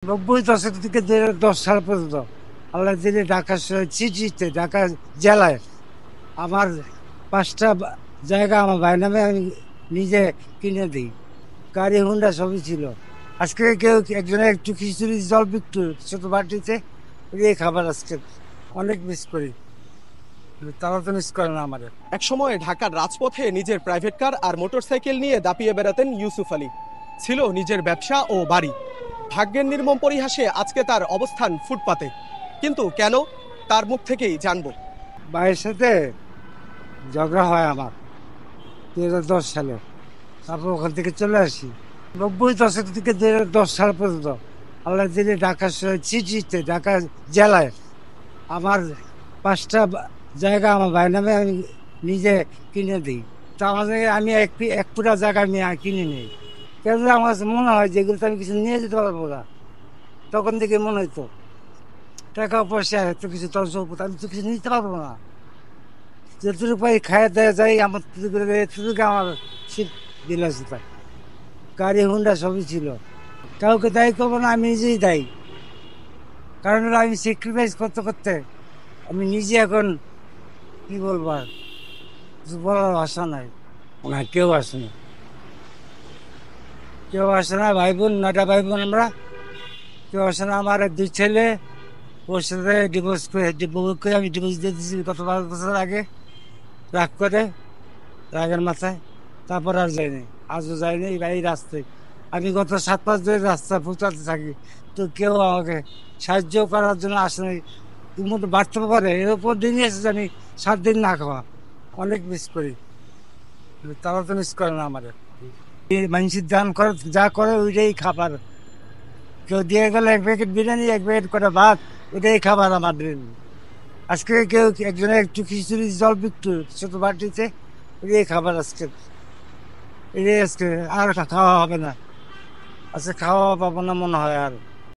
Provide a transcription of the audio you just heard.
নব্বই দশক থেকে 2010 সাল পর্যন্ত আল্লাহ দিলে ঢাকা সিটিতে ঢাকা জেলায় আমার 5টা জায়গা আমার ভাই নামে আমি নিজে কিনে দিই। গাড়ি হুন্ডা সবই ছিল। আজকে কেউ একজনের একটু খিচুড়ি জল বিকটু ছোট বাটিতে এই খাবার আজকে অনেক মিস করি। তারা তো মিস করে না আমার। একসময় ঢাকার রাজপথে নিজের প্রাইভেট কার আর মোটরসাইকেল নিয়ে দাপিয়ে বেড়াতেন ইউসুফ আলী। ছিল নিজের ব্যবসা ও বাড়ি। ভাগ্যের নির্মম পরিহাসে আজকে তার অবস্থান ফুটপাতে। কিন্তু কেন, তার মুখ থেকেই জানবো। ভাইয়ের সাথে ঝগড়া হয় আমার 2010 সালে। তারপর ওখান থেকে চলে আসি। নব্বই দশক থেকে 2010 সাল পর্যন্ত আল্লাহ দিলে ঢাকা সিটিতে ঢাকা জেলায় আমার 5টা জায়গা আমার ভাই নামে আমি নিজে কিনে দিই। তা আমাদের আমি এক পুরা জায়গা আমি কিনে নিই। কেন আমার কাছে মনে হয় যেগুলো আমি কিছু নিয়ে যেতে পারবো না। তখন থেকে মনে হইতো টাকা পয়সা এত কিছু তোর আমি তো কিছু নিতে পারবো না। যতটুকু পাই খাইয়ে দেওয়া যায় আমার এতটুকু আমার শীত বিলাসিতা। গাড়ি হুন্ডা সবই ছিল। কাউকে দায়ী করবো না, আমি নিজেই দায়ী। কারণ হলো আমি স্যাক্রিফাইস করতে করতে আমি নিজে এখন কি বলবো আর কিছু বলার ভাষা নাই। না কেউ আসে না, কেউ আসে না। ভাই বোন 9টা ভাই বোন আমরা, কেউ আসে না। আমার 2 ছেলে, ওর সাথে ডিভোর্স করে আমি ডিভোর্স দিয়ে দিয়েছি গত 5 বছর আগে। রাগ করে, রাগের মাথায়। তারপর আর যাইনি, আজও যাইনি। এই রাস্তায় আমি গত 7 মাস ধরে রাস্তা পৌঁছাতে থাকি, তো কেউ আমাকে সাহায্য করার জন্য আসে নাই। মতো বাড়তে পারে এর উপর দিনই এসে জানি 7 দিন না খাওয়া। অনেক মিস করি, তারা তো মিস করে না আমার। মানুষের দান করে যা করে ওইটাই খাবার। কেউ দিয়ে গেলে 1 প্যাকেট বিরিয়ানি, 1 প্যাকেট করে ভাত, ওইটাই খাবার আমাদের। আজকে কেউ একজনের একটু খিচুড়ি জল বিকটু ছোট বাটিতে ওইটাই খাবার আজকে। এটাই আজকে আর খাওয়া হবে না। আজকে খাওয়া পাবো না মনে হয় আর।